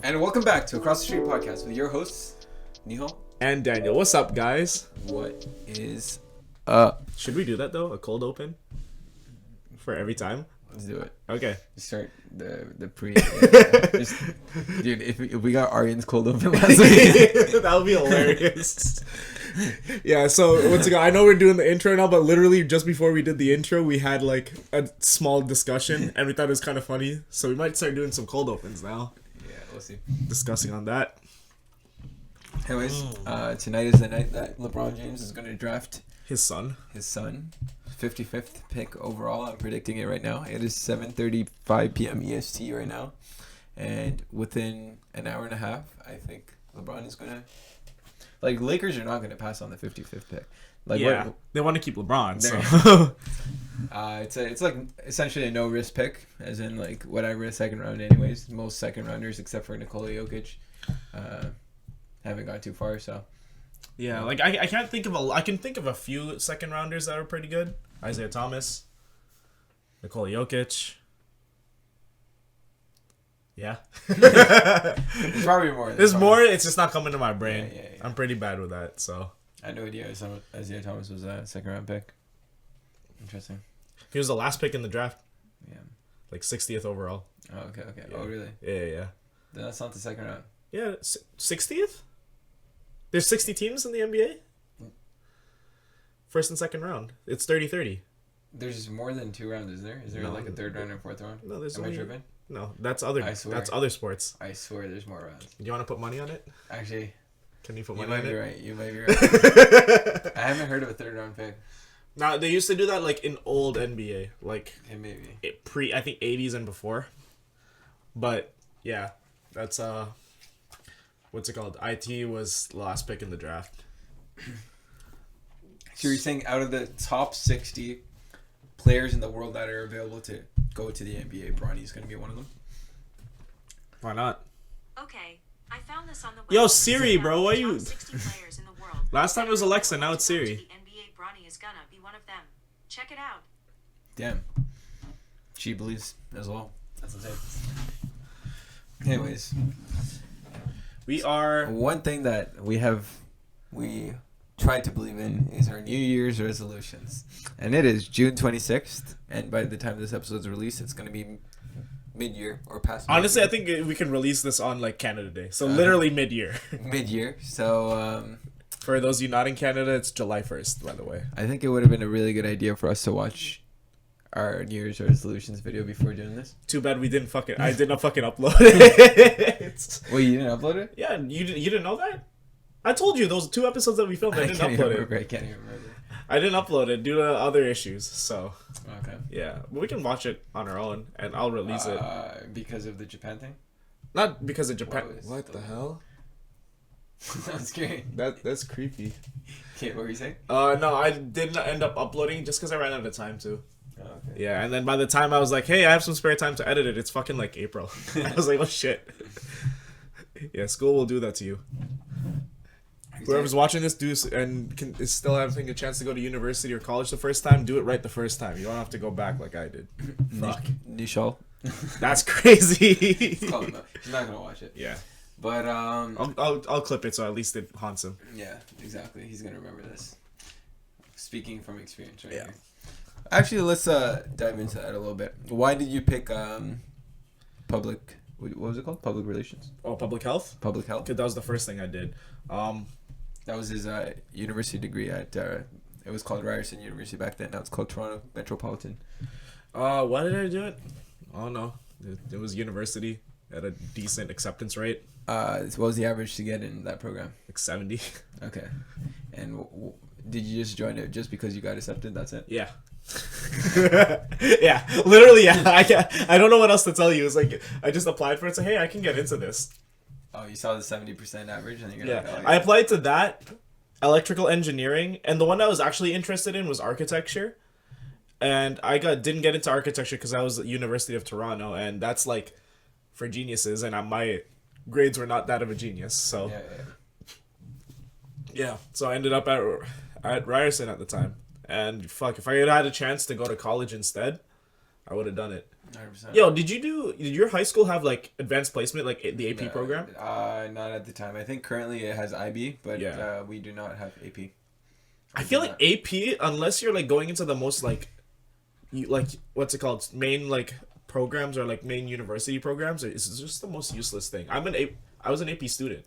And welcome back to Across the Street Podcast with your hosts, Nihaal and Daniel. What's up, guys? What is up? Should we do that though? A cold open for every time? Let's do it. Okay. Start the pre. Dude, if we got Aryan's cold open last week, that would be hilarious. Yeah. So once again, I know we're doing the intro now, but literally just before we did the intro, we had like a small discussion, and we thought it was kind of funny. So we might start doing some cold opens now. We'll see. Discussing on that. Anyways, tonight is the night that LeBron James is going to draft his son, 55th pick overall. I'm predicting it right now. It is 7:35 p.m. EST right now, and within an hour and a half, I think LeBron is going to. Like, Lakers are not going to pass on the 55th pick. Like, yeah, they want to keep LeBron. So it's like essentially a no risk pick, as in like whatever the second round. Anyways, most second rounders except for Nikola Jokic haven't gone too far. So yeah, like I can't think of I can think of a few second rounders that are pretty good. Isaiah Thomas, Nikola Jokic. Yeah. There's probably more. There's more. It's just not coming to my brain. Yeah. I'm pretty bad with that. So I had no idea Isaiah Thomas was a second round pick. Interesting. He was the last pick in the draft. Yeah. Like 60th overall. Oh, okay. Yeah. Oh, really? Yeah. Then that's not the second round. Yeah, 60th? There's 60 teams in the NBA? First and second round. It's 30-30. There's more than 2 rounds, is there? Is there like a third round and fourth round? No, there's Am only... I tripping? No, that's other sports. I swear there's more rounds. Do you want to put money on it? Actually, can you put money on it? Right. You might be right. I haven't heard of a third round pick. Now, they used to do that like in old NBA, like maybe I think 80s and before. But yeah, that's what's it called? IT was the last pick in the draft. So you're saying out of the top 60 players in the world that are available to go to the NBA, Bronny's going to be one of them? Why not? Okay, I found this on the web. Yo, Siri, bro, why you... 60 players in the world. Last time it was Alexa, now it's Siri. The NBA Bronny is gonna be one of them. Check it out. Damn. She believes as well. That's insane. Anyways. One thing that we tried to believe in is our New Year's resolutions. And it is June 26th. And by the time this episode is released, it's going to be mid-year or past mid-year. Honestly, I think we can release this on like Canada Day. So literally mid-year. Mid-year. So for those of you not in Canada, it's July 1st, by the way. I think it would have been a really good idea for us to watch our New Year's resolutions video before doing this. Too bad I didn't fucking upload it. Wait, you didn't upload it? Yeah, you didn't know that? I told you those 2 episodes that we filmed, I didn't upload it. I can't even remember. I didn't upload it due to other issues, so. Okay. Yeah, but we can watch it on our own, and I'll release it. Because of the Japan thing? Not because of Japan. What the hell? Sounds scary. That's creepy. Okay, what were you saying? No, I didn't end up uploading just because I ran out of time too. Oh, okay. Yeah, and then by the time I was like, hey, I have some spare time to edit it, it's fucking like April. I was like, oh shit. Yeah, school will do that to you. Whoever's watching this is still having a chance to go to university or college the first time, do it right the first time. You don't have to go back like I did. Fuck. Nihaal. That's crazy. He's not gonna watch it. Yeah. But I'll clip it so at least it haunts him. Yeah, exactly. He's gonna remember this. Speaking from experience, right? Yeah. Here. Actually, let's dive into that a little bit. Why did you pick public? What was it called? Public relations. Oh, public health. Public health. Because that was the first thing I did. That was his university degree at. It was called Ryerson University back then. Now it's called Toronto Metropolitan. Why did I do it? Oh no, it was university at a decent acceptance rate. What was the average to get in that program? Like 70. Okay, and did you just join it just because you got accepted? That's it. Yeah. Yeah, literally. Yeah, I don't know what else to tell you. It's like I just applied for it. So hey, I can get into this. Oh, you saw the 70% average, and you're yeah. like, oh, yeah. I applied to that, electrical engineering, and the one I was actually interested in was architecture. And I didn't get into architecture because I was at University of Toronto, and that's like for geniuses, and my grades were not that of a genius. So, Yeah, so I ended up at Ryerson at the time, and fuck, if I had had a chance to go to college instead, I would have done it. 100%. Yo, did your high school have like advanced placement, like the AP program? Not at the time. I think currently it has IB, but Yeah. we do not have AP. I feel like AP, unless you're like going into the most like, what's it called, main like programs or like main university programs, it's just the most useless thing. I was an AP student.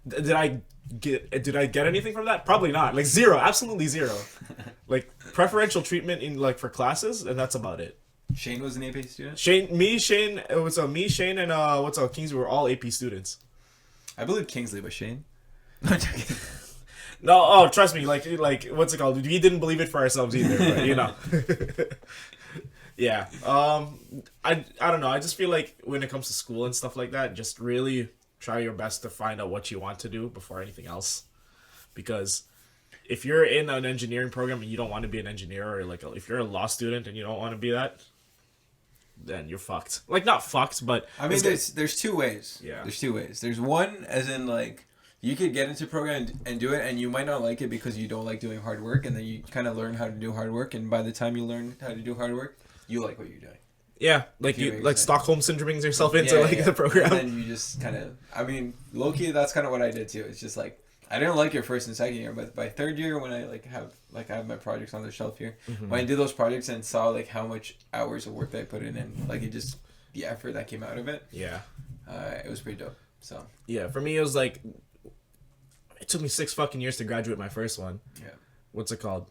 Did I get anything from that? Probably not. Like zero, absolutely zero. Like preferential treatment in like for classes, and that's about it. Shane was an AP student? Shane, and Kingsley were all AP students. I believe Kingsley was Shane. No, I'm joking. No, oh, trust me, like what's it called? We didn't believe it for ourselves either, but you know. Yeah. I don't know. I just feel like when it comes to school and stuff like that, just really try your best to find out what you want to do before anything else. Because if you're in an engineering program and you don't want to be an engineer, or like if you're a law student and you don't want to be that, then you're fucked. Like not fucked, but I mean, there's two ways. Yeah. There's two ways. There's one as in like you could get into a program and do it, and you might not like it because you don't like doing hard work, and then you kind of learn how to do hard work, and by the time you learn how to do hard work, you like what you're doing. yeah, like you like Stockholm syndroming yourself into the program. And then you just kind of, I mean, low key, that's kind of what I did too. It's just like I didn't like it first and second year, but by third year when I I have my projects on the shelf here, when I did those projects and saw like how much hours of work that I put in and like it just the effort that came out of it, it was pretty dope. So yeah, for me it was like it took me 6 fucking years to graduate my first one. Yeah. What's it called?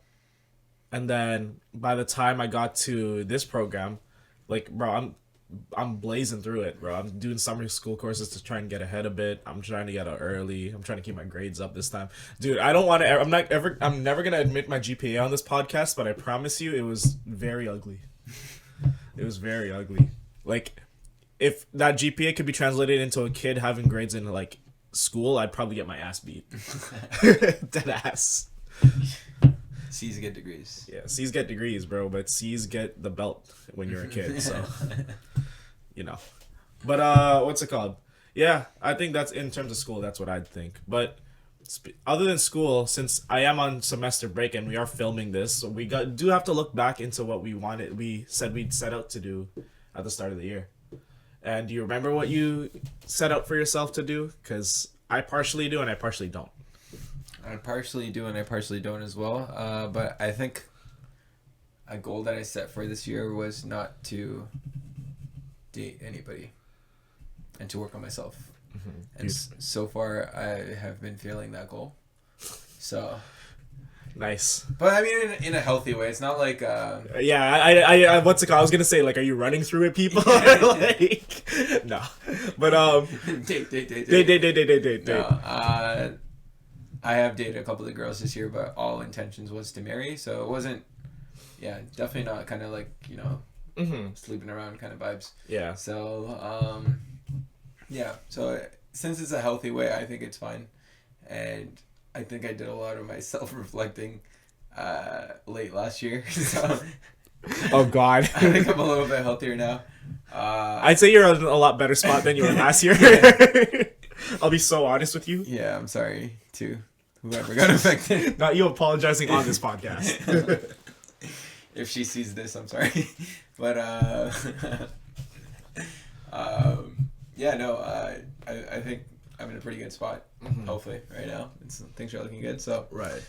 And then by the time I got to this program, like bro, I'm blazing through it, bro. I'm doing summer school courses to try and get ahead a bit. I'm trying to get out early. I'm trying to keep my grades up this time. Dude, I don't want to I'm never going to admit my GPA on this podcast, but I promise you it was very ugly. It was very ugly. Like if that GPA could be translated into a kid having grades in like school, I'd probably get my ass beat. Dead ass. C's get degrees. Yeah, C's get degrees, bro, but C's get the belt when you're a kid, so you know. But what's it called? Yeah, I think that's in terms of school, that's what I'd think. But other than school, since I am on semester break and we are filming this, so we do have to look back into what we said we'd set out to do at the start of the year. And do you remember what you set out for yourself to do? Because I partially do and I partially don't. I partially do and I partially don't as well. But I think a goal that I set for this year was not to date anybody and to work on myself. Mm-hmm. And so far, I have been failing that goal. So... Nice. But I mean, in a healthy way. It's not like. Yeah, I what's it called? I was gonna say like, are you running through it, people? Like, no. But date. No. I have dated a couple of girls this year, but all intentions was to marry. So it wasn't. Yeah, definitely not kind of like sleeping around kind of vibes. Yeah. So yeah. So since it's a healthy way, I think it's fine, and. I think I did a lot of my self-reflecting late last year. So oh, God. I think I'm a little bit healthier now. I'd say you're in a lot better spot than you were last year. I'll be so honest with you. Yeah, I'm sorry to whoever got affected. Not you apologizing on this podcast. If she sees this, I'm sorry. But, yeah, no, I think... I'm in a pretty good spot, hopefully, right now. Things are looking good, so... Right.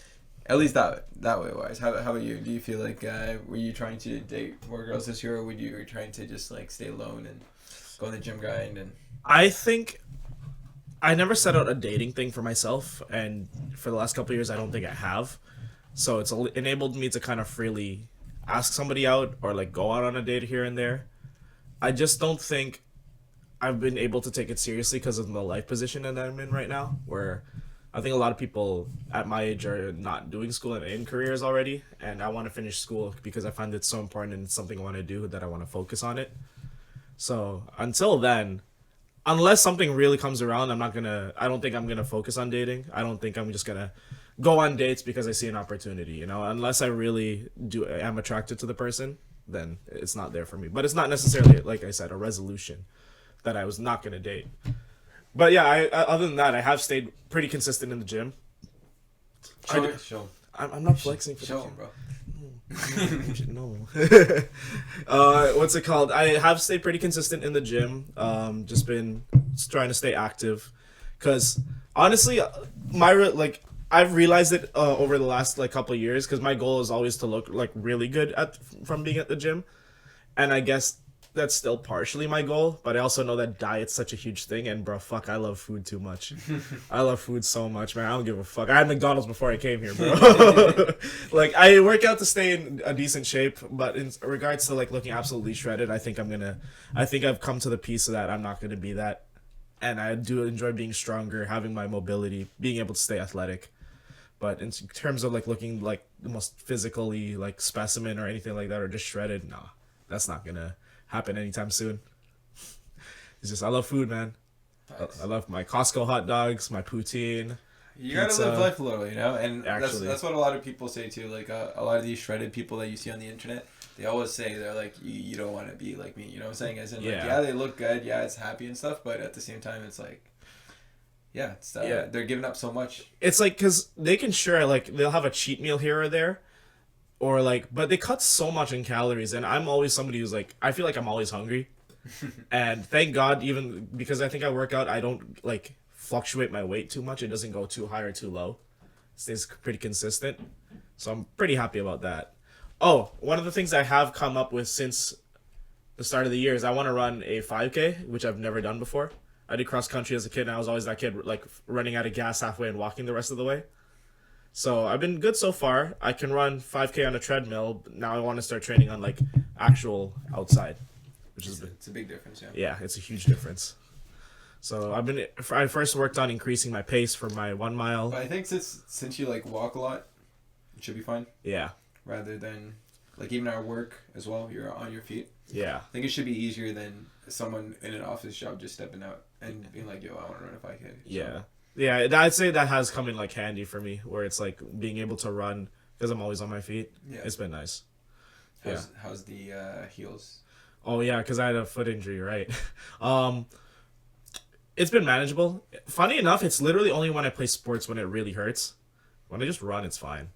At least that way wise. How about you? Do you feel like, were you trying to date more girls this year, or were you trying to just, like, stay alone and go on the gym grind? And I think I never set out a dating thing for myself, and for the last couple of years, I don't think I have. So it's enabled me to kind of freely ask somebody out, or, like, go out on a date here and there. I just don't think... I've been able to take it seriously because of the life position that I'm in right now, where I think a lot of people at my age are not doing school and in careers already, and I want to finish school because I find it so important and it's something I want to do, that I want to focus on it. So until then, unless something really comes around, I don't think I'm going to focus on dating. I don't think I'm just going to go on dates because I see an opportunity, you know, unless I really am attracted to the person, then it's not there for me. But it's not necessarily, like I said, a resolution that I was not going to date. But yeah, other than that, I have stayed pretty consistent in the gym. Show. I'm not flexing for Show him, bro. No. What's it called? I have stayed pretty consistent in the gym. Just been trying to stay active, because honestly, I've realized it over the last like couple of years, because my goal is always to look like really good from being at the gym, and I guess that's still partially my goal, but I also know that diet's such a huge thing, and bro, fuck, I love food too much. I love food so much, man. I don't give a fuck. I had McDonald's before I came here, bro. Like, I work out to stay in a decent shape, but in regards to like looking absolutely shredded, I think I've come to the piece of that I'm not gonna be that, and I do enjoy being stronger, having my mobility, being able to stay athletic. But in terms of like looking like the most physically like specimen or anything like that, or just shredded, nah, that's not gonna happen anytime soon. It's just, I love food, man. I love my Costco hot dogs, my poutine. You gotta live life a little, you know, and Actually, that's what a lot of people say too. Like a lot of these shredded people that you see on the internet, they always say they're like, you don't want to be like me. You know what I'm saying? As in, like, yeah, they look good, yeah, it's happy and stuff, but at the same time, it's like, yeah, it's they're giving up so much. It's like, because they can they'll have a cheat meal here or there, or like, but they cut so much in calories, and I'm always somebody who's like, I feel like I'm always hungry. And thank God, even because I think I work out, I don't like fluctuate my weight too much. It doesn't go too high or too low. It stays pretty consistent. So I'm pretty happy about that. Oh, one of the things I have come up with since the start of the year is I want to run a 5K, which I've never done before. I did cross country as a kid, and I was always that kid like running out of gas halfway and walking the rest of the way. So I've been good so far. I can run 5K on a treadmill. Now I want to start training on like actual outside, which It's a big difference, yeah. Yeah, it's a huge difference. So I first worked on increasing my pace for my 1 mile. But I think since you like walk a lot, it should be fine. Yeah. Rather than like even at work as well, you're on your feet. Yeah. I think it should be easier than someone in an office job just stepping out and being like, yo, I want to run a 5K. So. Yeah. Yeah, I'd say that has come in like handy for me, where it's like being able to run because I'm always on my feet. Yeah. It's been nice. How's the heels? Oh yeah, because I had a foot injury, right? It's been manageable. Funny enough, it's literally only when I play sports when it really hurts. When I just run, it's fine.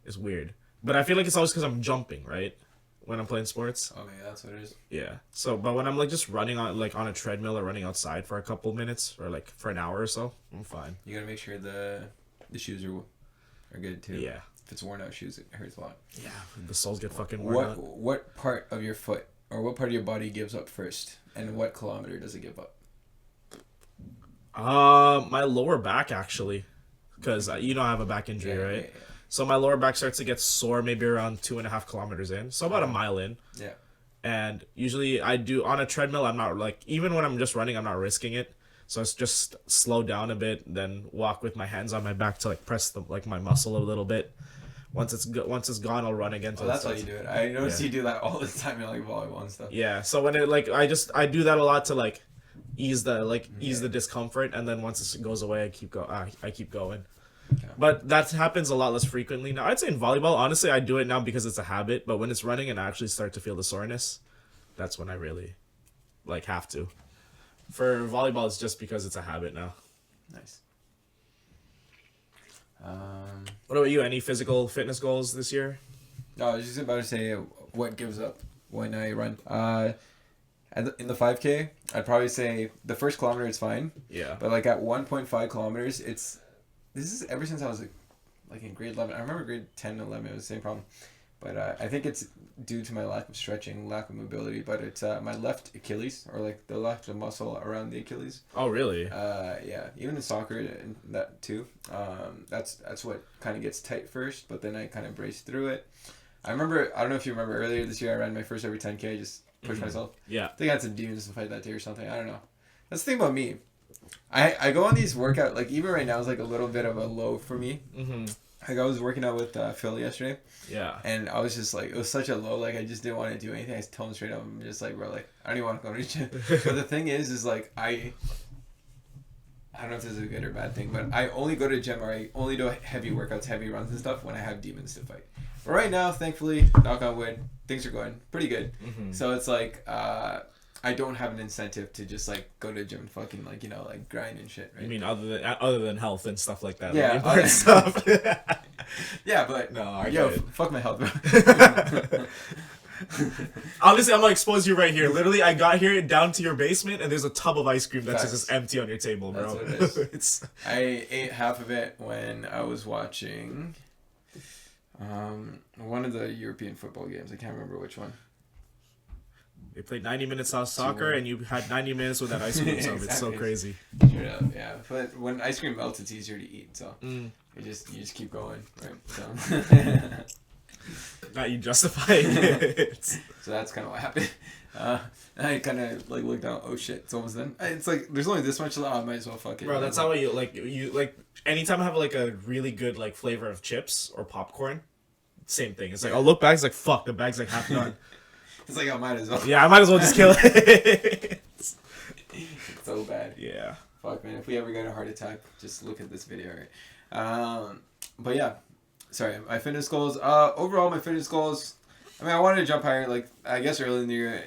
It's weird. But I feel like it's always because I'm jumping, right? When I'm playing sports. Okay, that's what it is. Yeah. So, but when I'm like just running on a treadmill or running outside for a couple minutes or like for an hour or so, I'm fine. You gotta make sure the shoes are good too. Yeah. If it's worn out shoes, it hurts a lot. Yeah. The soles get fucking worn out. What part of your foot or what part of your body gives up first, and what kilometer does it give up? My lower back actually, because I have a back injury, right? Yeah. So my lower back starts to get sore maybe around 2.5 kilometers in. So about a mile in. Yeah. And usually I do on a treadmill, I'm not like, even when I'm just running, I'm not risking it. So it's just slow down a bit, then walk with my hands on my back to like press my muscle a little bit. Once it's gone, I'll run again. That's how you do it. I notice you do that all the time in like volleyball and stuff. Yeah. So when it like, I do that a lot to like ease the discomfort. And then once it goes away, I keep going. Okay. But that happens a lot less frequently now. I'd say in volleyball, honestly, I do it now because it's a habit. But when it's running and I actually start to feel the soreness, that's when I really, like, have to. For volleyball, it's just because it's a habit now. Nice. What about you? Any physical fitness goals this year? No, I was just about to say what gives up when I run. In the 5K, I'd probably say the first kilometer it's fine. Yeah. But like at 1.5 kilometers, this is ever since I was like in grade 11. I remember grade 10 and 11, it was the same problem. But I think it's due to my lack of stretching, lack of mobility. But it's my left Achilles, or like the left muscle around the Achilles. Oh, really? Yeah. Even in soccer, and that too. That's what kind of gets tight first, but then I kind of brace through it. I don't know if you remember earlier this year, I ran my first ever 10K. I just pushed myself. Yeah. I think I had some demons to fight that day or something. I don't know. That's the thing about me. I go on these workout, like even right now is like a little bit of a low for me. Mm-hmm. Like I was working out with Phil yesterday. Yeah. And I was just like, it was such a low, like I just didn't want to do anything. I told him straight up, I'm just like, bro, like I don't even want to go to the gym. But the thing is like I don't know if this is a good or bad thing, but I only go to the gym or I only do heavy workouts, heavy runs and stuff when I have demons to fight. But right now, thankfully, knock on wood, things are going pretty good. Mm-hmm. So it's like, I don't have an incentive to just like go to the gym and fucking like like grind and shit. Right? You mean other than health and stuff like that? Yeah, like important stuff. Yeah, but No, I yo, get it. fuck my health, bro. Honestly, I'm gonna expose you right here. Literally, I got here down to your basement, and there's a tub of ice cream that's Facts. just empty on your table, bro. That's what it is. It's I ate half of it when I was watching one of the European football games. I can't remember which one. they played 90 minutes of soccer, and you had 90 minutes with that ice cream tub. It's so Exactly. crazy. Straight up, yeah. But when ice cream melts, it's easier to eat. So you just keep going, right? So. Not you justifying it. So that's kind of what happened. I kind of like looked down. Oh shit, it's almost done. It's like there's only this much left. I might as well fuck it. Bro, that's how you like anytime I have like a really good like flavor of chips or popcorn, same thing. It's like I'll look back, it's like fuck, the bag's like half done. It's like I might as well. Yeah, I might as well just kill it. It's so bad. Yeah. Fuck man, if we ever get a heart attack, just look at this video, right? But yeah, sorry, my fitness goals. Overall, my fitness goals. I mean, I wanted to jump higher. Like I guess early in the year,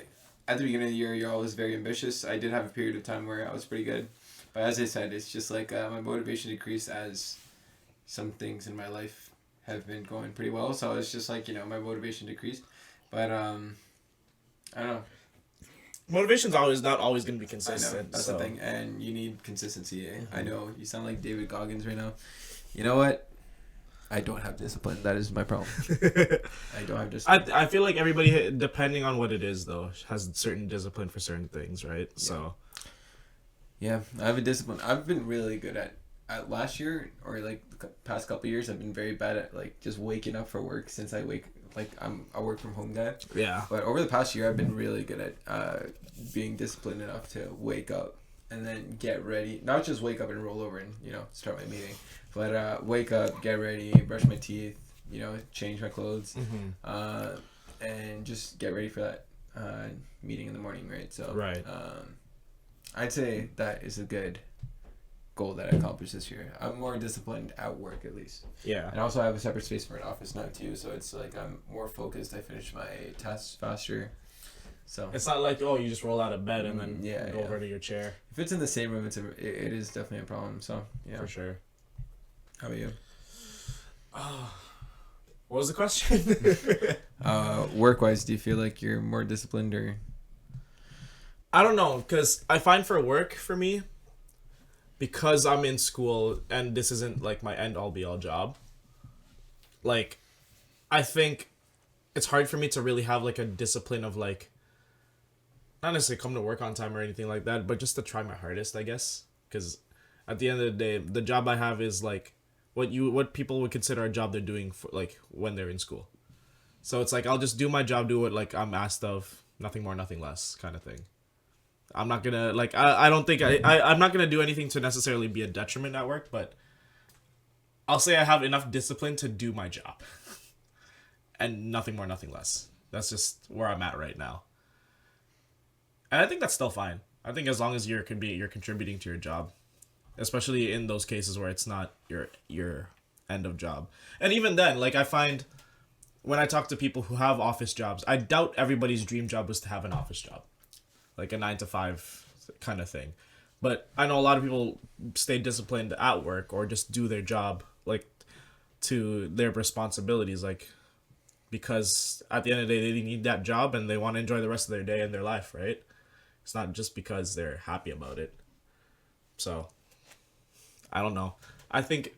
at the beginning of the year, you're always very ambitious. I did have a period of time where I was pretty good, but as I said, it's just like my motivation decreased as some things in my life have been going pretty well. So it's just like my motivation decreased, but I don't know. Motivation's not always gonna be I consistent. know, that's so. the thing, and you need consistency. I know you sound like David Goggins right now. You know what? I don't have discipline. That is my problem. I don't have discipline. I feel like everybody, depending on what it is, though, has certain discipline for certain things, right? Yeah. So. Yeah, I have a discipline. I've been really good at last year or like the past couple of years. I've been very bad at like just waking up for work since I'm a work from home guy. Yeah. But over the past year, I've been really good at being disciplined enough to wake up and then get ready. Not just wake up and roll over and start my meeting, but wake up, get ready, brush my teeth, change my clothes, and just get ready for that meeting in the morning, right? So right. I'd say that is a good goal that I accomplished this year. I'm more disciplined at work, at least. Yeah. And also I have a separate space for an office now too, so it's like I'm more focused. I finish my tasks faster. So it's not like you just roll out of bed and then go yeah. over to your chair. If it's in the same room, it is definitely a problem. So yeah. For sure. How about you? What was the question? Work-wise, do you feel like you're more disciplined or? I don't know, because I find for work for me, because I'm in school and this isn't like my end all be all job, like I think it's hard for me to really have like a discipline of like not necessarily come to work on time or anything like that, but just to try my hardest, I guess, because at the end of the day, the job I have is like what people would consider a job they're doing for like when they're in school. So it's like I'll just do my job, do what like I'm asked of, nothing more, nothing less, kind of thing. I'm not gonna like I don't think I'm not gonna do anything to necessarily be a detriment at work, but I'll say I have enough discipline to do my job. And nothing more, nothing less. That's just where I'm at right now. And I think that's still fine. I think as long as you're contributing to your job, especially in those cases where it's not your end of job. And even then, like I find when I talk to people who have office jobs, I doubt everybody's dream job was to have an office job. Like a 9-to-5 kind of thing. But I know a lot of people stay disciplined at work or just do their job like to their responsibilities, like because at the end of the day they need that job and they want to enjoy the rest of their day and their life, right? It's not just because they're happy about it. So I don't know. I think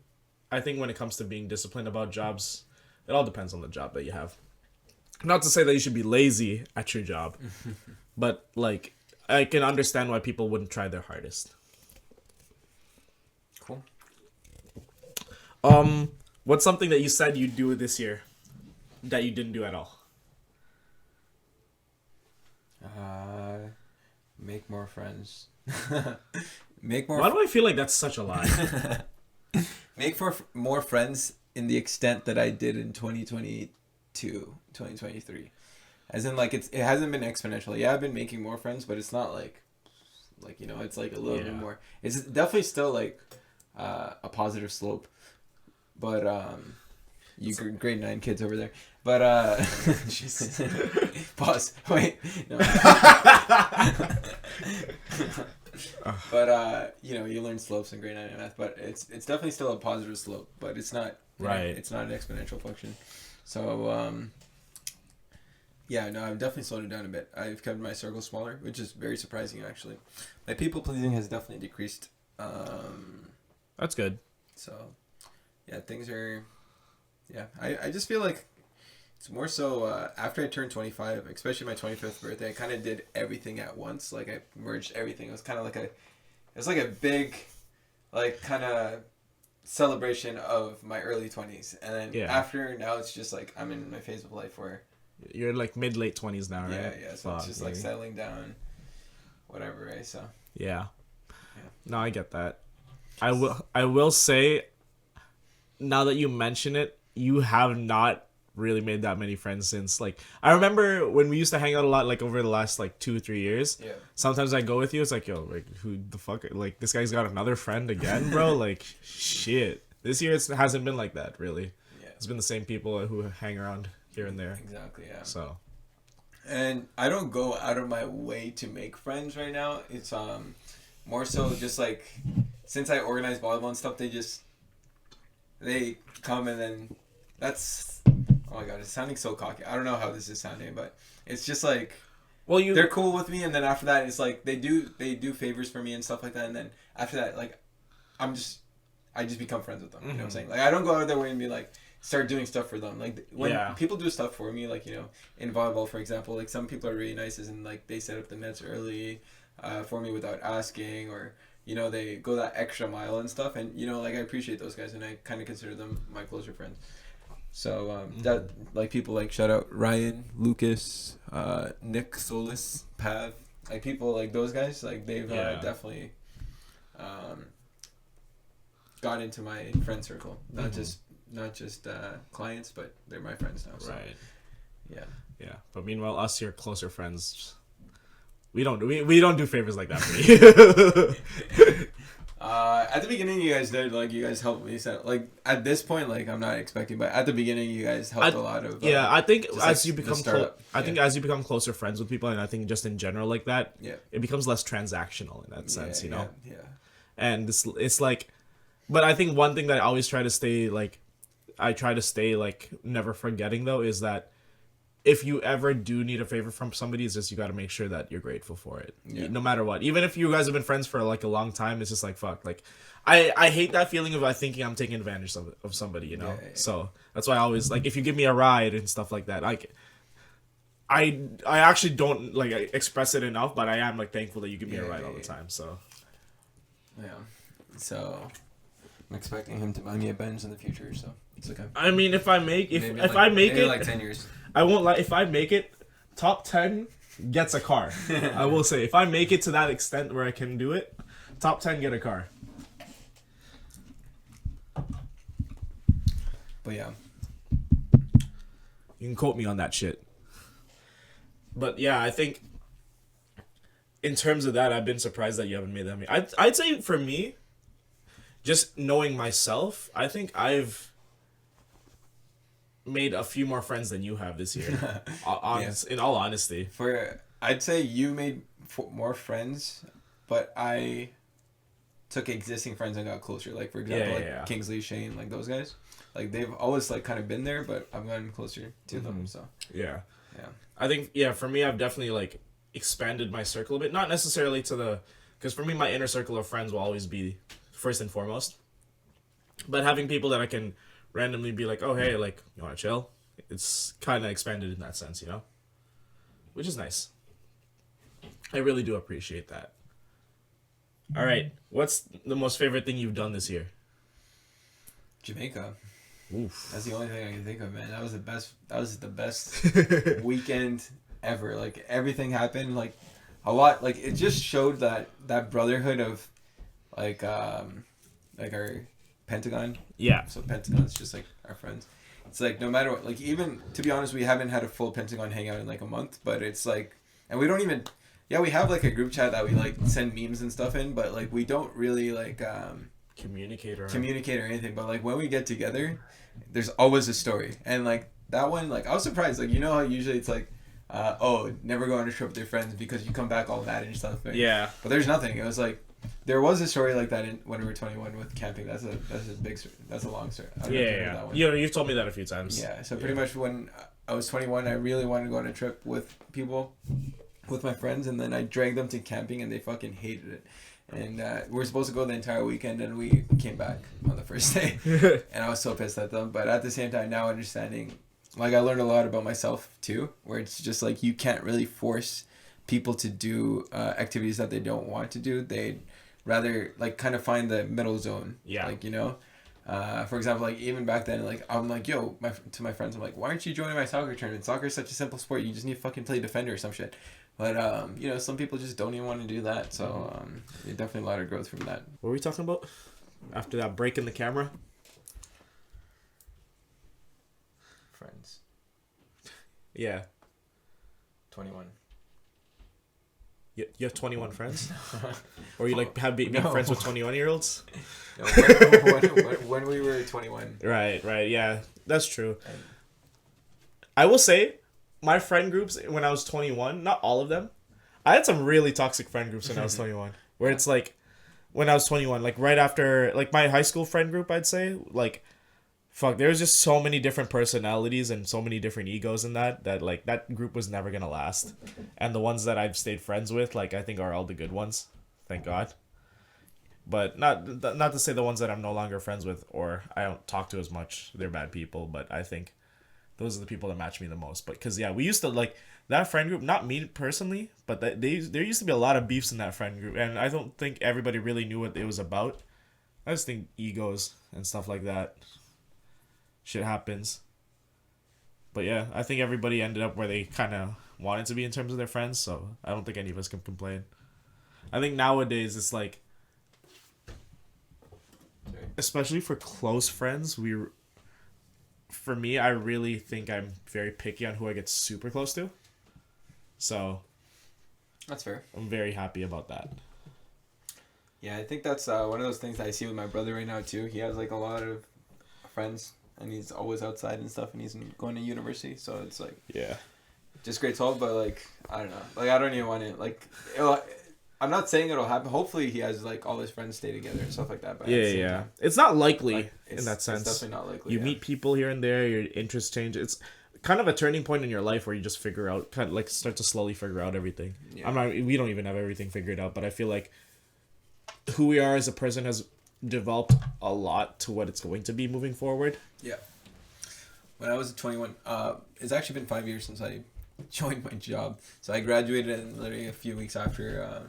when it comes to being disciplined about jobs, it all depends on the job that you have. Not to say that you should be lazy at your job, but like I can understand why people wouldn't try their hardest. Cool. What's something that you said you'd do this year that you didn't do at all? Make more friends. Make more. Why do I feel like that's such a lie? Make more friends in the extent that I did in 2022, 2023. As in, like, it hasn't been exponential. Yeah, I've been making more friends, but it's not like it's like a little bit more. It's definitely still like a positive slope. But you grade 9 kids over there. But Jesus. Pause. Wait. No. But you learn slopes in grade 9 math, but it's definitely still a positive slope, but it's not right. It's not an exponential function. So yeah, no, I've definitely slowed it down a bit. I've kept my circle smaller, which is very surprising actually. My people pleasing has definitely decreased. That's good. So yeah, things are. Yeah, I just feel like it's more so after I turned 25, especially my 25th birthday, I kind of did everything at once. Like I merged everything. It was kind of like a big, like kind of celebration of my early 20s. And then after now, it's just like I'm in my phase of life where you're like mid-late 20s now, right? Yeah. So it's just like settling down, whatever, right? So yeah. No, I get that. I will say, now that you mention it, you have not really made that many friends since, like, I remember when we used to hang out a lot, like, over the last, like, 2-3 years. Yeah. Sometimes I go with you, it's like, yo, like, who the fuck, like, this guy's got another friend again, bro? Like, shit. This year it hasn't been like that, really. Yeah. It's been the same people who hang around here and there. Exactly, yeah. So. And I don't go out of my way to make friends right now. It's, more so just, like, since I organize volleyball and stuff, they come and then that's, oh my god, it's sounding so cocky. I don't know how this is sounding, but it's just like, they're cool with me, and then after that, it's like they do favors for me and stuff like that, and then after that, like, I just become friends with them. You know what I'm saying? Like, I don't go out of their way and be like, start doing stuff for them. Like, when people do stuff for me, like, in volleyball, for example, like, some people are really nice, and like, they set up the nets early for me without asking, or they go that extra mile and stuff, and like, I appreciate those guys, and I kind of consider them my closer friends. So that, like, people like, shout out Ryan, Lucas, Nick, Solis, Pav, like, people like those guys, like, they've definitely got into my friend circle, not just clients, but they're my friends now. So, right. Yeah. But meanwhile, us, your closer friends, we don't do favors like that for you. At the beginning, you guys did, like, you guys helped me set, like, at this point, like, I'm not expecting, but at the beginning, you guys helped a lot of. I think as like, you become as you become closer friends with people, and I think just in general like that, it becomes less transactional in that sense, Yeah. And it's like, but I think one thing that I always try to stay like never forgetting though is that if you ever do need a favor from somebody, it's just you got to make sure that you're grateful for it, no matter what. Even if you guys have been friends for like a long time, it's just like, fuck. Like, I hate that feeling of thinking I'm taking advantage of somebody, Yeah. So that's why I always, like, if you give me a ride and stuff like that, I actually don't like express it enough, but I am like thankful that you give me a ride all the time. So so I'm expecting him to buy me a Benz in the future, so it's okay. I mean, if I make it like 10 years. I won't lie. If I make it, top 10 gets a car. I will say, if I make it to that extent where I can do it, top 10 get a car. But yeah, you can quote me on that shit. But yeah, I think in terms of that, I've been surprised that you haven't made that many. I'd say for me, just knowing myself, I think I've made a few more friends than you have this year. In all honesty, I'd say you made more friends, but I took existing friends and got closer. Like, for example, Kingsley, Shane, like those guys, like they've always like kind of been there, but I've gotten closer to them. So yeah. I think for me, I've definitely like expanded my circle a bit. Not necessarily because for me, my inner circle of friends will always be first and foremost, but having people that I can randomly be like, oh, hey, like, you want to chill? It's kind of expanded in that sense, which is nice. I really do appreciate that. All right. What's the most favorite thing you've done this year? Jamaica. Oof. That's the only thing I can think of, man. That was the best weekend ever. Like, everything happened, like, a lot. Like, it just showed that brotherhood of, like our Pentagon. Yeah. So Pentagon's just like our friends. It's like, no matter what, like, even, to be honest, we haven't had a full Pentagon hangout in like a month, but it's like, and we don't even, we have like a group chat that we like send memes and stuff in, but like we don't really like communicate or anything. But like when we get together, there's always a story, and like that one, like, I was surprised. Like, you know how usually it's like, never go on a trip with your friends because you come back all mad and stuff. Right? Yeah. But there's nothing. It was like, there was a story like that when we were 21 with camping. That's a long story. I don't know if you heard that one. You've told me that a few times. Yeah. So pretty much when I was 21, I really wanted to go on a trip with people, with my friends, and then I dragged them to camping, and they fucking hated it. And we were supposed to go the entire weekend, and we came back on the first day. And I was so pissed at them. But at the same time, now understanding, like, I learned a lot about myself too, where it's just like you can't really force people to do activities that they don't want to do. They'd rather, like, kind of find the middle zone. Yeah. Like, you know, for example, like, even back then, like, I'm like, yo, to my friends, I'm like, why aren't you joining my soccer tournament? Soccer is such a simple sport. You just need to fucking play defender or some shit. But, you know, some people just don't even want to do that. So, definitely a lot of growth from that. What were we talking about? After that break in the camera? Friends. Yeah. 21. You have 21 friends? Or you, like, have been friends with 21-year-olds? No, when we were 21. Right, yeah. That's true. I will say, my friend groups when I was 21, not all of them, I had some really toxic friend groups when I was 21. Where it's like, when I was 21, like right after, like my high school friend group, I'd say, like, fuck, there was just so many different personalities and so many different egos in that like that group was never gonna last. And the ones that I've stayed friends with, like, I think are all the good ones, thank God. But not to say the ones that I'm no longer friends with or I don't talk to as much, they're bad people, but I think those are the people that match me the most. But because, yeah, we used to, like, that friend group, not me personally, but there used to be a lot of beefs in that friend group. And I don't think everybody really knew what it was about. I just think egos and stuff like that. Shit happens. But, yeah, I think everybody ended up where they kind of wanted to be in terms of their friends. So I don't think any of us can complain. I think nowadays it's like, especially for close friends, for me, I really think I'm very picky on who I get super close to. So That's fair. I'm very happy about that. Yeah, I think that's one of those things that I see with my brother right now too. He has, like, a lot of friends, and he's always outside and stuff, and he's going to university, so it's like, yeah, just great talk. But, like, I don't know, like, I don't even want to, like, I'm not saying it'll happen. Hopefully he has, like, all his friends stay together and stuff like that. But yeah. It's not likely, like, in that sense. It's definitely not likely. You meet people here and there, your interests change. It's kind of a turning point in your life where you just figure out, kind of like start to slowly figure out everything. Yeah. We don't even have everything figured out, but I feel like who we are as a person has developed a lot to what it's going to be moving forward. Yeah. When I was 21, it's actually been 5 years since I joined my job. So I graduated literally a few weeks after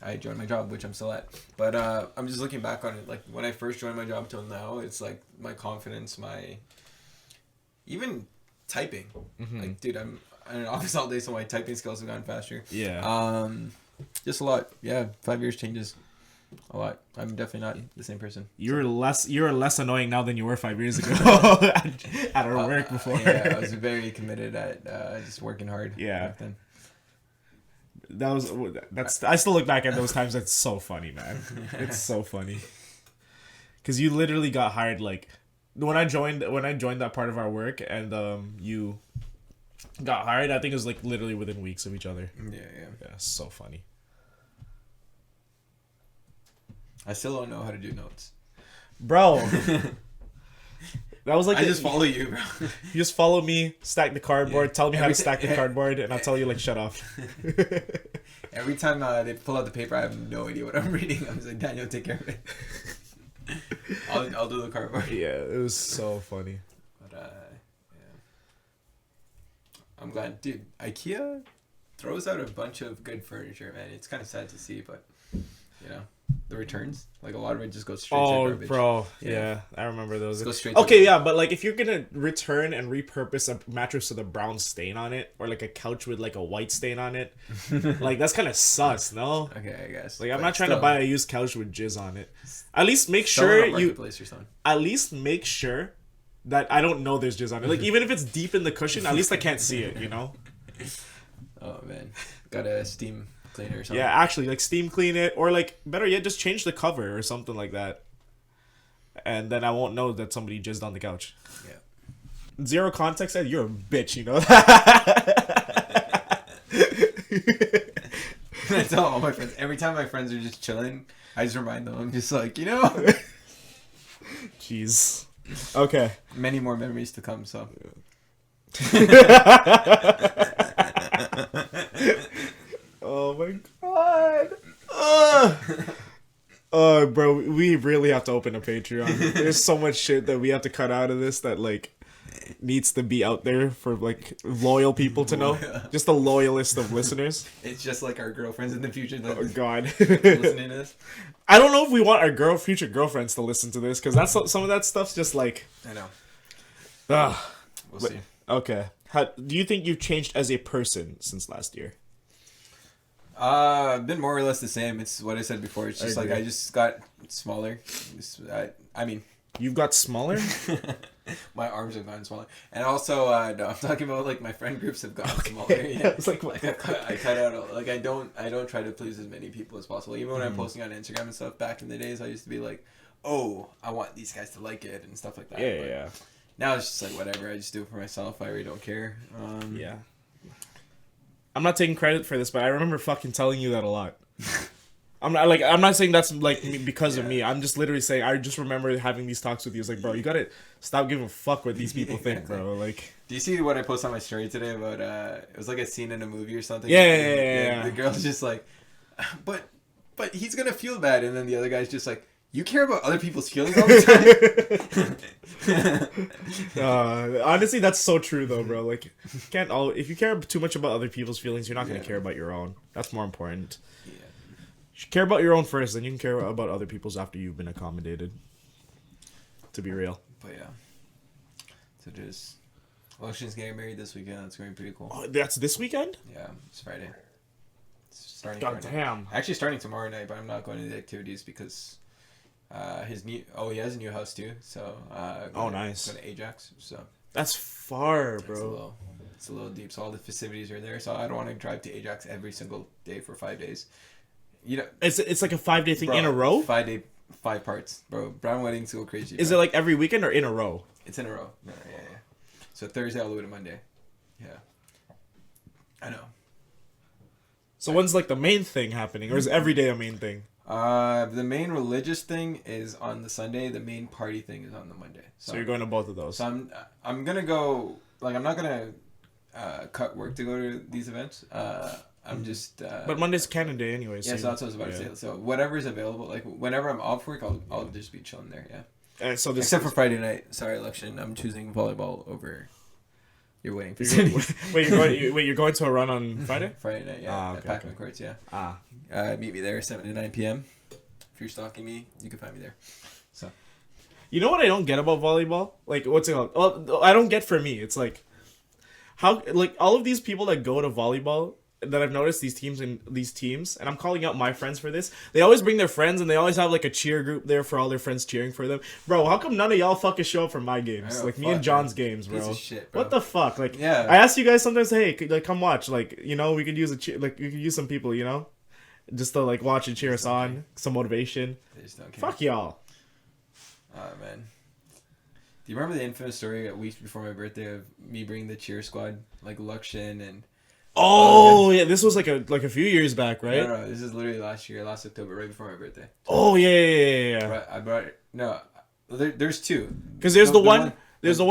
I joined my job, which I'm still at. But I'm just looking back on it. Like, when I first joined my job till now, it's like my confidence, my even typing. Mm-hmm. Like, dude, I'm in an office all day, so my typing skills have gotten faster. Yeah. Just a lot. Yeah, 5 years changes a lot. I'm definitely not the same person. You're less annoying now than you were 5 years ago at our work before. Yeah, I was very committed at just working hard. Yeah. Back then. That's I still look back at those times. That's so funny, man. It's so funny. Because you literally got hired, like, when I joined that part of our work, and you got hired, I think it was like literally within weeks of each other. Yeah, so funny. I still don't know how to do notes, bro. That was like, I just follow you, bro. You just follow me, stack the cardboard, tell me how to stack the cardboard, and I'll tell you, like, shut off. Every time they pull out the paper, I have no idea what I'm reading. I'm just like, Daniel, take care of it. I'll do the cardboard. Yeah, it was so funny. But yeah, I'm glad, dude. IKEA throws out a bunch of good furniture, man. It's kind of sad to see, but you know, the returns, like, a lot of it just goes straight to garbage. Bro, yeah, I remember those. Go straight okay, yeah, but, like, if you're gonna return and repurpose a mattress with a brown stain on it, or like a couch with, like, a white stain on it, like, that's kind of sus, no? Okay, I guess. Like, I'm not trying to buy a used couch with jizz on it. At least make sure At least make sure that I don't know there's jizz on it. Like, even if it's deep in the cushion, at least I can't see it, you know? Oh man, got a steam cleaner or something. Yeah, actually, like, steam clean it, or, like, better yet, just change the cover or something like that, and then I won't know that somebody jizzed on the couch. Yeah. zero context said, you're a bitch, you know? I tell all my friends. Every time my friends are just chilling, I just remind them. I'm just like, Jeez. Okay. many more memories to come, so. Oh my god. Bro, we really have to open a Patreon. There's so much shit that we have to cut out of this that, like, needs to be out there for, like, loyal people to know. Just the loyalist of listeners. It's just like our girlfriends in the future that Oh god. listening to this. I don't know if we want our future girlfriends to listen to this, because that's some of that stuff's just like, I know. We'll but- see. okay. Do you think you've changed as a person since last year? I've been more or less the same. It's what I said before. It's just like I just got smaller. I mean, You've got smaller? my arms have gotten smaller, and also no, I'm talking about like my friend groups have gotten smaller. Yeah. It's like I cut out like I don't try to please as many people as possible. Even when I'm posting on Instagram and stuff. Back in the days, I used to be like, oh, I want these guys to like it and stuff like that. But yeah. now it's just like whatever. I just do it for myself. I really don't care. Yeah. I'm not taking credit for this, but I remember fucking telling you that a lot. I'm not saying that's like because of me. I'm just literally saying I just remember having these talks with you. It's like, bro, you gotta stop giving a fuck what these people think, bro. Like, do you see what I posted on my story today about? It was like a scene in a movie or something. Yeah. The girl's just like, but he's gonna feel bad, and then the other guy's just like, you care about other people's feelings all the time. Honestly, that's so true though, bro. Like, if you care too much about other people's feelings, you're not gonna care about your own. That's more important. Yeah. You should care about your own first, then you can care about other people's after you've been accommodated. To be real. But yeah. So just, she's getting married this weekend. That's going to be pretty cool. Oh, that's this weekend? Yeah, it's Friday. It's starting. God Friday. damn. Actually, starting tomorrow night, but I'm not going to the activities because he has a new house too. So nice. Going to Ajax. So that's far, bro. It's a little deep. So all the festivities are there. So I don't want to drive to Ajax every single day for 5 days. You know, it's like a 5-day thing in a row. 5 parts, bro. Brown weddings go crazy. Is it like every weekend or in a row? It's in a row. Yeah. So Thursday all the way to Monday. Yeah. I know. So when's like the main thing happening, or is every day a main thing? The main religious thing is on the Sunday. The main party thing is on the Monday. So you're going to both of those. So I'm gonna go. Like I'm not gonna cut work to go to these events. I'm just. But Monday's Canada Day anyway. So that's what I was about to say. So whatever's available, like whenever I'm off work, I'll just be chilling there. Yeah. And so except for Friday night. Sorry, election. I'm choosing volleyball over your wedding. You're going to a run on Friday? Friday night, yeah. At Pac-Man Courts, yeah. Meet me there 7 to 9 p.m. If you're stalking me, you can find me there. So. You know what I don't get about volleyball? Like, what's it called? Well, I don't get for me. It's like, how, like, all of these people that go to volleyball, that I've noticed these teams, and I'm calling out my friends for this, they always bring their friends, and they always have, like, a cheer group there for all their friends cheering for them. Bro, how come none of y'all fucking show up for my games? Like, me and John's games, bro. Piece of shit, bro. What the fuck? Like, yeah. I ask you guys sometimes, hey, like, come watch. Like, you know, we could use we could use some people, you know? Just to, like, watch and cheer us on. Some motivation. They just don't care. Fuck y'all. Oh, man. Do you remember the infamous story a week before my birthday of me bringing the cheer squad? Like, Luxian and... Oh, yeah, this was like a few years back, right? No, this is literally last October, right before my birthday. Oh, yeah. I brought it. No, there's two. Because there's the one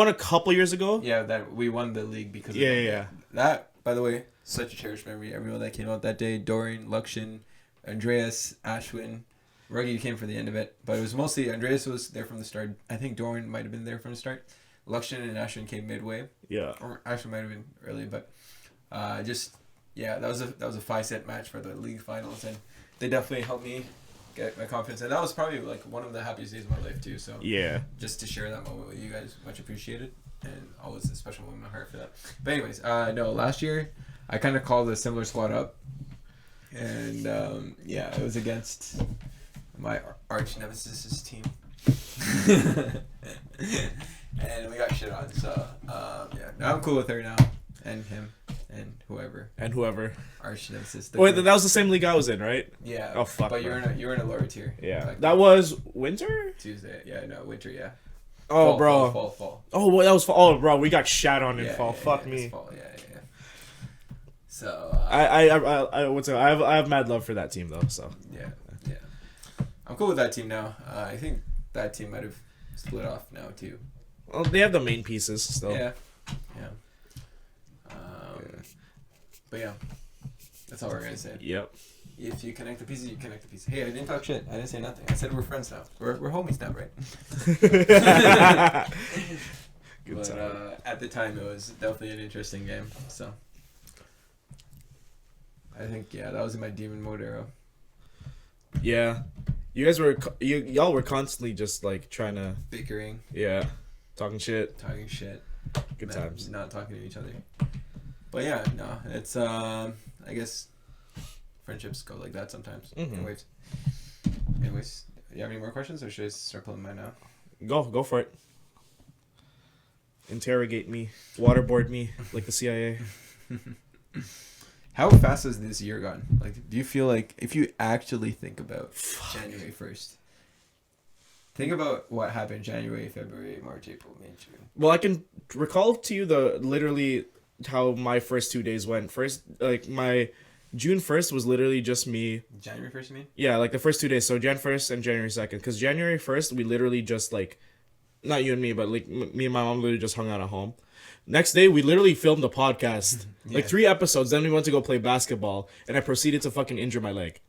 a couple years ago. Yeah, that we won the league because of yeah. That, by the way, such a cherished memory. Everyone that came out that day, Dorian, Luxian, Andreas, Ashwin, Ruggy came for the end of it, but it was mostly Andreas was there from the start. I think Dorian might have been there from the start. Luxian and Ashwin came midway. Yeah. Or Ashwin might have been early, but that was a 5-set match for the league finals, and they definitely helped me get my confidence, and that was probably like one of the happiest days of my life too. So yeah, just to share that moment with you guys, much appreciated, and always a special moment in my heart for that. But anyways, no, last year I kind of called a similar squad up, and it was against my arch nemesis team, and we got shit on. So now I'm cool with her now, and him. And whoever. Arch nemesis. Wait, that was the same league I was in, right? Yeah. Oh fuck. But you're in a lower tier. Yeah. That was winter? Tuesday. Yeah, no, winter, yeah. Oh, bro. Fall. Oh, well, that was fall. Oh, bro, we got shat on in fall. Fuck it's me. Fall. Yeah. So I would say I have mad love for that team though. So yeah. I'm cool with that team now. I think that team might have split off now too. well, they have the main pieces still. Yeah. But yeah, that's all we're gonna say. Yep. If you connect the pieces, you connect the pieces. Hey, I didn't talk shit. I didn't say nothing. I said we're friends now. We're homies now, right? Good But time. at the time, it was definitely an interesting game. So I think that was in my demon mode era. Yeah. You guys were y'all were constantly just like trying to Bickering, talking shit. talking shit, Good times. not talking to each other. But yeah, no, it's I guess friendships go like that sometimes. Mhm. Anyways, you have any more questions, or should I start pulling mine now? Go for it. Interrogate me, waterboard me like the CIA. How fast has this year gone? Like, do you feel like if you actually think about January 1st, think about what happened January, February, March, April, May, June. Well, I can recall to you literally how my first 2 days went. First, like my June 1st was literally just me. January 1st, you mean? Yeah, like the first 2 days. So Jan 1st and January 2nd. Because January 1st, we literally just like, not you and me, but like me and my mom literally just hung out at home. Next day, we literally filmed a podcast. Like 3 episodes. Then we went to go play basketball. And I proceeded to fucking injure my leg.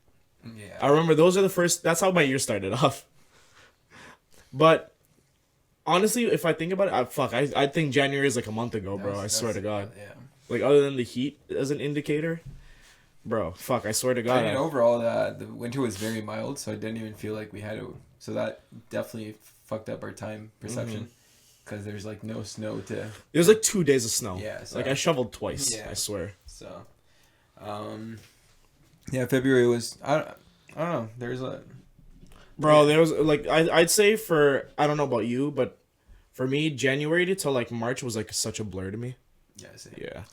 Yeah. I remember those are the first. That's how my year started off. But honestly, if I think about it, I think January is like a month ago, bro. I swear to God. Yeah. Like other than the heat as an indicator, bro. Fuck, I swear to God. I mean, overall, the winter was very mild, so I didn't even feel like we had it. So that definitely fucked up our time perception. Because there's like no snow to. It was like 2 days of snow. Yeah. So, Like I shoveled twice. Yeah. I swear. So, February was I don't know. There's a. Bro, there was like I'd say for I don't know about you, but for me January to like March was like such a blur to me. Yeah. Same. Yeah.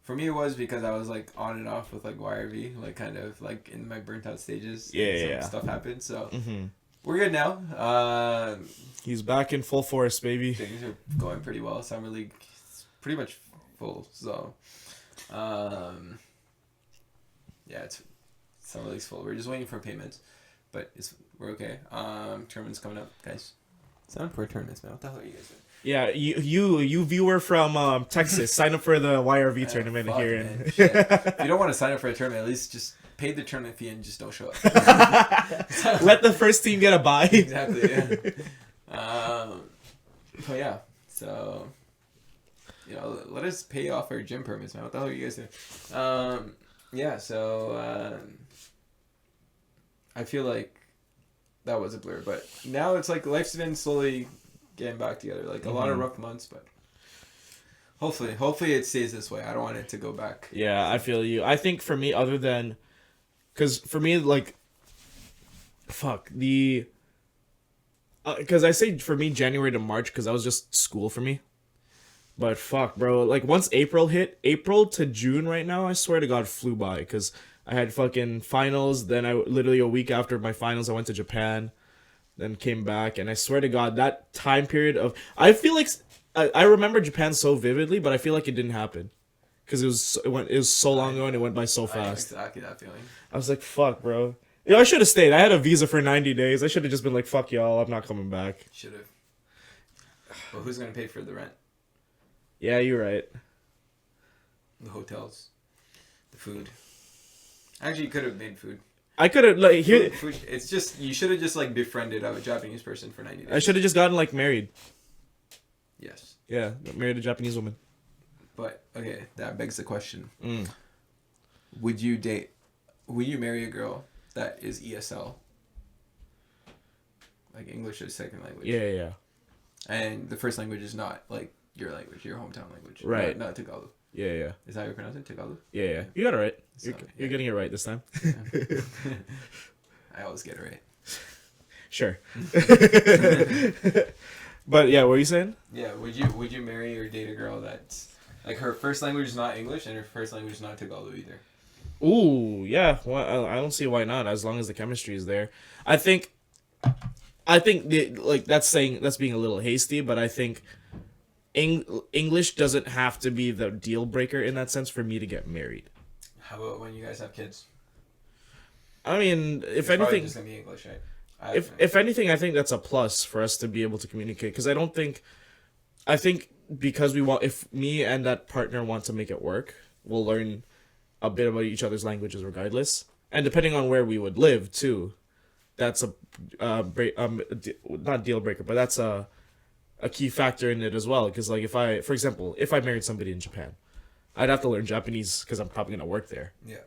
For me, it was because I was like on and off with like YRV, like kind of like in my burnt out stages. Yeah. Stuff happened, so Mm-hmm. we're good now. He's back in full force, baby. Things are going pretty well. Summer league is pretty much full, so it's summer league's full. We're just waiting for payments, but we're okay. Tournament's coming up, guys. Sign up for a tournament, man. What the hell are you guys doing? Yeah, you viewer from Texas, sign up for the YRV tournament Fuck, here. man. Shit. If you don't want to sign up for a tournament, at least just pay the tournament fee and just don't show up. Let the first team get a bye. Exactly. Yeah. But yeah, so let us pay off our gym permits, man. What the hell are you guys doing? So I feel like that was a blur, but now it's like life's been slowly getting back together. Like a lot of rough months, but hopefully it stays this way. I don't want it to go back. Yeah, I feel you. I think for me, other than, because for me, like, fuck the. Because I say for me January to March because that was just school for me. But fuck, bro. Like once April hit, April to June right now, I swear to God, flew by. Because I had fucking finals. Then I literally a week after my finals, I went to Japan. Then came back. And I swear to God, that time period of... I feel like... I remember Japan so vividly, but I feel like it didn't happen. Because it was so long ago and it went by so I know fast. exactly that feeling. I was like, fuck, bro. I should have stayed. I had a visa for 90 days. I should have just been like, fuck y'all, I'm not coming back. Should have. Well, who's gonna pay for the rent? Yeah, you're right. The hotels, the food. Actually, you could have made food. I could have, like, here... Food, it's just, you should have just, like, befriended a Japanese person for 90 days. I should have just gotten, like, married. Yes. Yeah, married a Japanese woman. But, okay, that begs the question. Mm. Would you marry a girl that is ESL? Like, English is second language. Yeah. And the first language is not, like, your language, your hometown language. Right. Not Tagalog. Yeah. Is that how you pronounce it? Tagalog? Yeah. You got it right. So, You're getting it right this time. Yeah. I always get it right. Sure. But yeah, what were you saying? Yeah, would you marry or date a girl that's like her first language is not English and her first language is not Tagalog either? Ooh, yeah. Well, I don't see why not, as long as the chemistry is there. I think I think that's being a little hasty, but I think English doesn't have to be the deal breaker in that sense for me to get married. How about when you guys have kids? I mean, if It's probably anything, just gonna be English, right? if anything, I think that's a plus for us to be able to communicate. Because I think because if me and that partner want to make it work, we'll learn a bit about each other's languages regardless. And depending on where we would live too, that's not deal breaker, but that's a key factor in it as well. Because like for example, if I married somebody in Japan, I'd have to learn Japanese because I'm probably gonna work there. Yeah.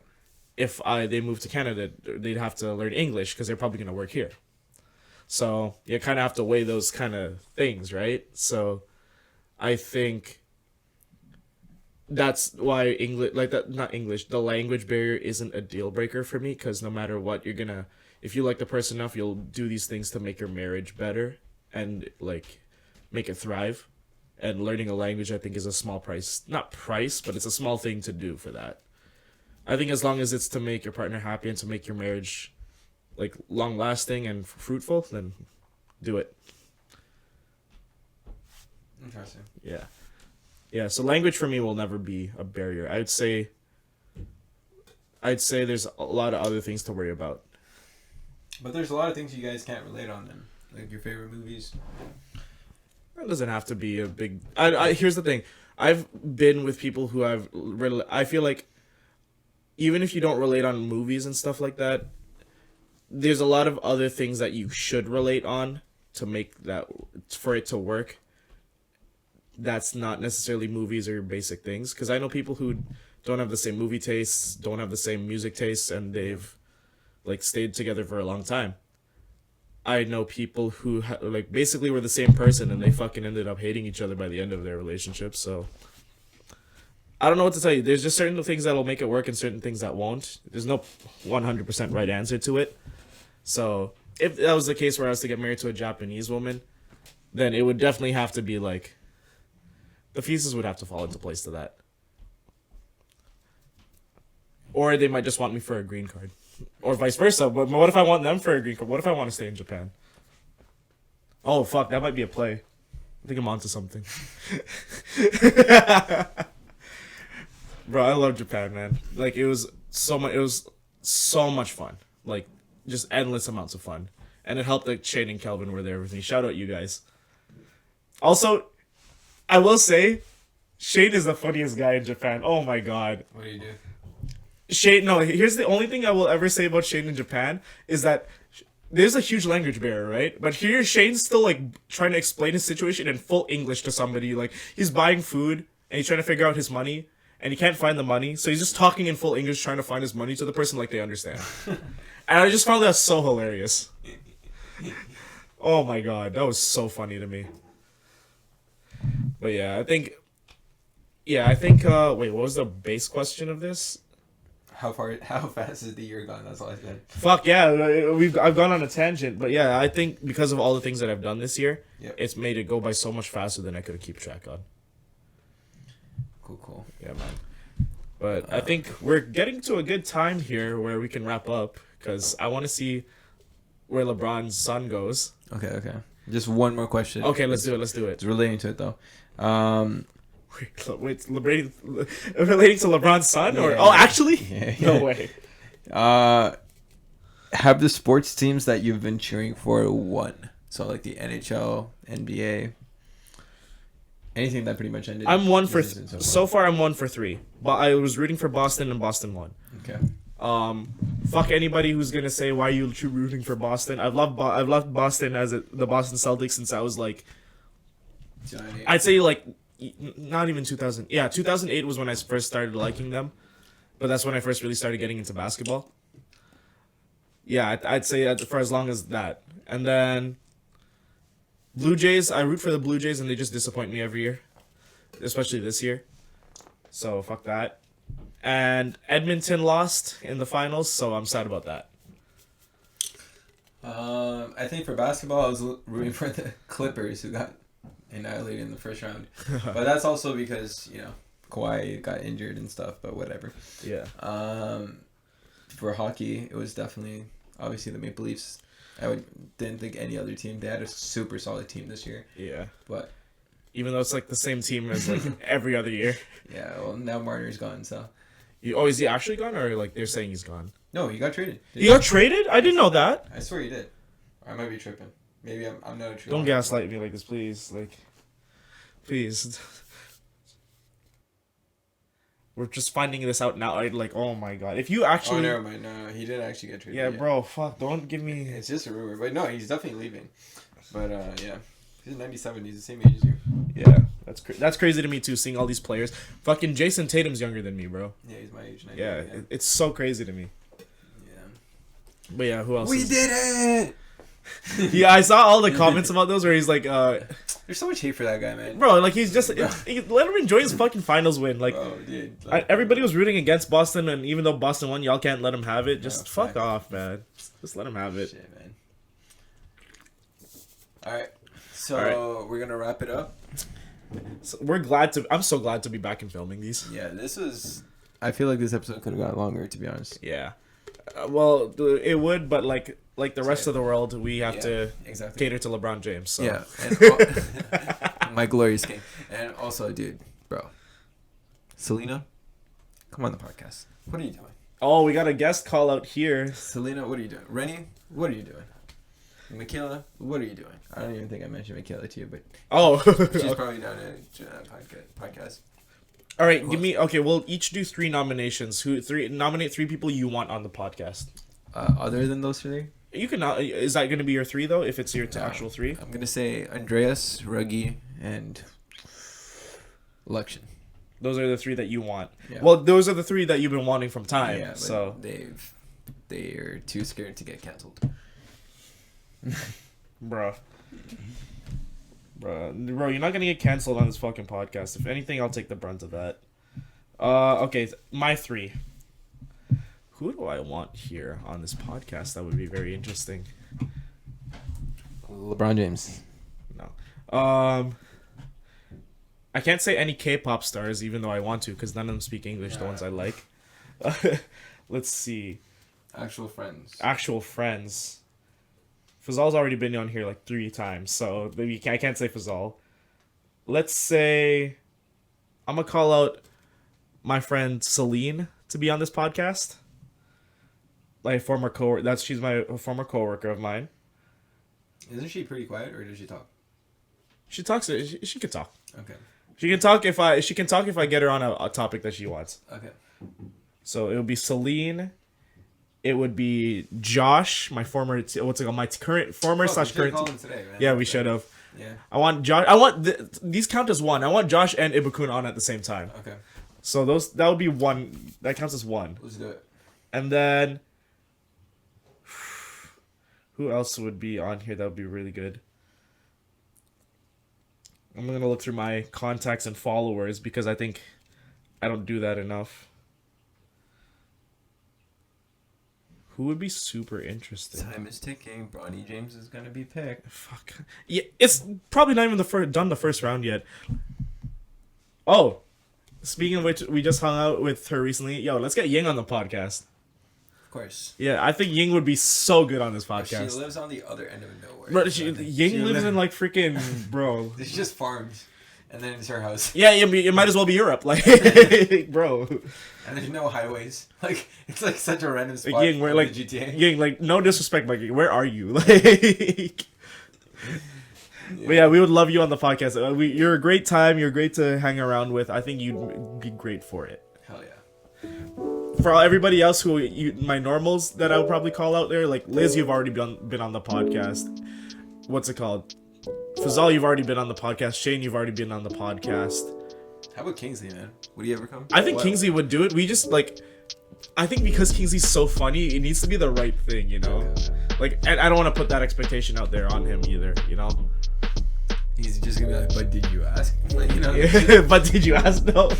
If they move to Canada, they'd have to learn English because they're probably gonna work here. So you kind of have to weigh those kind of things, right? So I think that's why the language barrier isn't a deal breaker for me, because no matter what, if you like the person enough, you'll do these things to make your marriage better and like make it thrive. And learning a language, I think, is a small not price, but it's a small thing to do for that. I think as long as it's to make your partner happy and to make your marriage like long lasting and fruitful, then do it. Interesting. Yeah. Yeah, so language for me will never be a barrier. I'd say there's a lot of other things to worry about. But there's a lot of things you guys can't relate on then. Like your favorite movies. It doesn't have to be a big... here's the thing. I've been with people who I feel like even if you don't relate on movies and stuff like that, there's a lot of other things that you should relate on for it to work. That's not necessarily movies or basic things. Because I know people who don't have the same movie tastes, don't have the same music tastes, and they've like stayed together for a long time. I know people who basically were the same person and they fucking ended up hating each other by the end of their relationship. So I don't know what to tell you. There's just certain things that'll make it work and certain things that won't. There's no 100% right answer to it. So if that was the case where I was to get married to a Japanese woman, then it would definitely have to be like, the pieces would have to fall into place to that. Or they might just want me for a green card. Or vice versa. But what if I want them for a green card? What if I want to stay in Japan? Oh, fuck. That might be a play. I think I'm onto something. Bro, I love Japan, man. Like, it was so much fun. Like, just endless amounts of fun. And it helped that Shane and Kelvin were there with me. Shout out you guys. Also, I will say, Shane is the funniest guy in Japan. Oh my god. What do you do? Shane, no, here's the only thing I will ever say about Shane in Japan is that there's a huge language barrier, right? But here, Shane's still, like, trying to explain his situation in full English to somebody. Like, he's buying food, and he's trying to figure out his money, and he can't find the money, so he's just talking in full English, trying to find his money to the person like they understand. And I just found that so hilarious. Oh my god, that was so funny to me. But yeah, I think, wait, what was the base question of this? How fast is the year gone? That's all I said. Fuck yeah, I've gone on a tangent, but yeah, I think because of all the things that I've done this year, Yep. It's made it go by so much faster than I could have kept track on. Cool. Yeah, man. But I think we're getting to a good time here where we can wrap up, because I want to see where LeBron's son goes. Okay. Just one more question. Okay, let's do it. It's relating to it though. Wait, relating to LeBron's son? Or Yeah. Actually? Yeah. No way. Have the sports teams that you've been cheering for won? So like the NHL, NBA, anything that pretty much ended. I'm one for this season so far. I'm 1 for 3, but I was rooting for Boston and Boston won. Okay. Fuck anybody who's gonna say why you rooting for Boston. I've loved Boston the Boston Celtics since I was like, 2008. I'd say like not even 2000. Yeah, 2008 was when I first started liking them, but that's when I first really started getting into basketball. Yeah, I'd say for as long as that, and then Blue Jays. I root for the Blue Jays, and they just disappoint me every year, especially this year. So fuck that. And Edmonton lost in the finals, so I'm sad about that. I think for basketball, I was rooting for the Clippers, who got annihilated in the first round. But that's also because, Kawhi got injured and stuff, but whatever. Yeah. For hockey, it was definitely, obviously, the Maple Leafs. Didn't think any other team. They had a super solid team this year. Yeah. But even though it's like the same team as like every other year. yeah, well now Marner's gone, so. Is he actually gone, or like they're saying he's gone? No, he got traded. He got traded? I didn't know that. I swear he did. Or I might be tripping. Maybe I'm not a true. Don't gaslight me like this, please. Like, please. We're just finding this out now. Like, oh my god. If you actually... Oh, never mind. No, he didn't actually get traded. Yeah, bro, fuck. Don't give me... It's just a rumor. But no, he's definitely leaving. But, yeah. He's 97. He's the same age as you. Yeah. That's crazy to me, too, seeing all these players. Fucking Jason Tatum's younger than me, bro. Yeah, he's my age. Yeah, it's so crazy to me. Yeah. But yeah, who else? We did it! Yeah, I saw all the comments about those where he's like, There's so much hate for that guy, man. bro, like he's just let him enjoy his fucking finals win. Like, Bro, dude, like, everybody was rooting against Boston, and even though Boston won, y'all can't let him have it. Just No, fuck fact. off, man. Just let him have it. shit, man. Alright. So, All we're gonna wrap it up. So I'm so glad to be back and filming these. Yeah, this was... I feel like this episode could have got longer, to be honest. Yeah. Well, it would, but like the rest of the world, we have to exactly. cater to LeBron James. So. Yeah. And my glorious king. And also, dude, bro. Selena, come on the podcast. What are you doing? Oh, we got a guest call out here. Selena, what are you doing? Rennie, what are you doing? Michaela, what are you doing? I don't even think I mentioned Michaela to you, but Oh. she's probably down to podcast. All right, Okay, we'll each do 3 nominations. Nominate 3 people you want on the podcast. Other than those three? You can not. Is that going to be your 3 though? If it's your actual 3? I'm gonna say Andreas, Ruggie, and Election. Those are the 3 that you want. Yeah. Well, those are the 3 that you've been wanting from time. Yeah, but so they're too scared to get canceled. Bro, you're not gonna get canceled on this fucking podcast. If anything, I'll take the brunt of that. Okay, my 3. Who do I want here on this podcast? That would be very interesting. LeBron James. No. I can't say any K-pop stars, even though I want to, because none of them speak English. The ones I like. Let's see. Actual friends. Fazal's already been on here like 3 times, so I can't say Fazal. Let's say I'm gonna call out my friend Celine to be on this podcast. My former coworker. She's my former coworker of mine. Isn't she pretty quiet, or does she talk? She talks. She can talk. Okay. She can talk if I get her on a topic that she wants. Okay. So it would be Celine. It would be Josh, my former, my current, former slash current. Today, man. Yeah, we should have. Yeah. I want Josh. These count as 1. I want Josh and Ibukun on at the same time. Okay. So that would be 1. That counts as 1. Let's do it. And then, who else would be on here that would be really good? I'm gonna look through my contacts and followers because I think I don't do that enough. Who would be super interesting? Time is ticking. Bronny James is gonna be picked. Fuck. Yeah, it's probably not even the first round yet. Oh, speaking of which, we just hung out with her recently. Yo, let's get Ying on the podcast. Of course. Yeah, I think Ying would be so good on this podcast. She lives on the other end of nowhere. Bro, Ying lives in like freaking bro. She just farms, and then it's her house. Yeah, it might as well be Europe, like, bro. And there's no highways. Like it's like such a random spot. Like, Ying, we're like the GTA. Ying, like no disrespect, but where are you? Like, but yeah, we would love you on the podcast. You're a great time. You're great to hang around with. I think you'd be great for it. Hell yeah. For everybody else my normals that I would probably call out there, like Liz, you've already been on the podcast. What's it called? Fazal, you've already been on the podcast. Shane, you've already been on the podcast. How about Kingsley, man? Would he ever come? I think Kingsley would do it. We just I think because Kingsley's so funny, it needs to be the right thing, you know? Okay. Like, and I don't want to put that expectation out there on him either, you know? He's just gonna be like, but did you ask? Like, you know? But did you ask? No.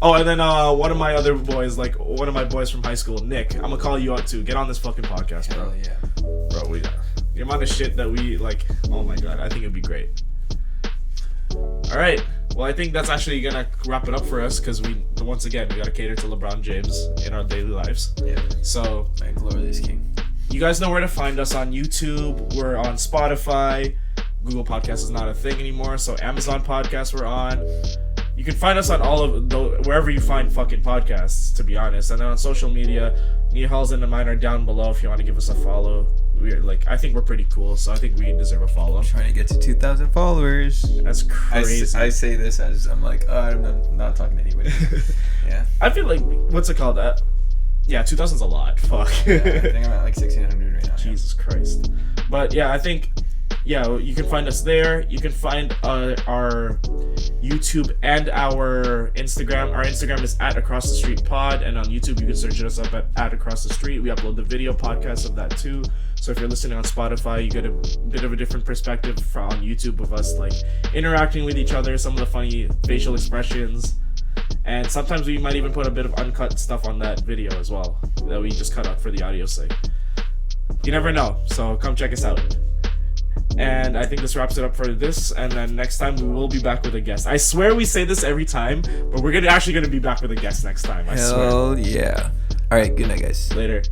Oh, and then one of my other boys, like one of my boys from high school, Nick. I'm gonna call you out too. Get on this fucking podcast, bro. Hell yeah. Bro, the amount of shit that we like. Oh my god, I think it'd be great. All right. Well, I think that's actually gonna wrap it up for us because we gotta cater to LeBron James in our daily lives. Yeah. So My glorious king. You guys know where to find us on YouTube. We're on Spotify. Google Podcast is not a thing anymore, so Amazon Podcast we're on. You can find us on all of wherever you find fucking podcasts, to be honest. And then on social media, Nihal's and mine are down below if you want to give us a follow. We're like, I think we're pretty cool, so I think we deserve a follow. I'm trying to get to 2,000 followers. That's crazy. I say this as I'm like, oh, I'm not talking to anybody. Yeah. I feel like, what's it called? Yeah, 2,000's a lot. Fuck. Yeah, I think I'm at like 1,600 right now. Jesus Christ. But yeah, I think, yeah, you can find us there. You can find our YouTube and our Instagram. Our Instagram is @AcrossTheStreetPod, and on YouTube you can search us up at @AcrossTheStreet. We upload the video podcast of that too. So if you're listening on Spotify, you get a bit of a different perspective on YouTube of us like interacting with each other, some of the funny facial expressions, and sometimes we might even put a bit of uncut stuff on that video as well that we just cut out for the audio sake. You never know, so come check us out. And I think this wraps it up for this, and then next time we will be back with a guest. I swear we say this every time, but we're actually gonna be back with a guest next time. I swear. Hell yeah. Alright, good night, guys. Later.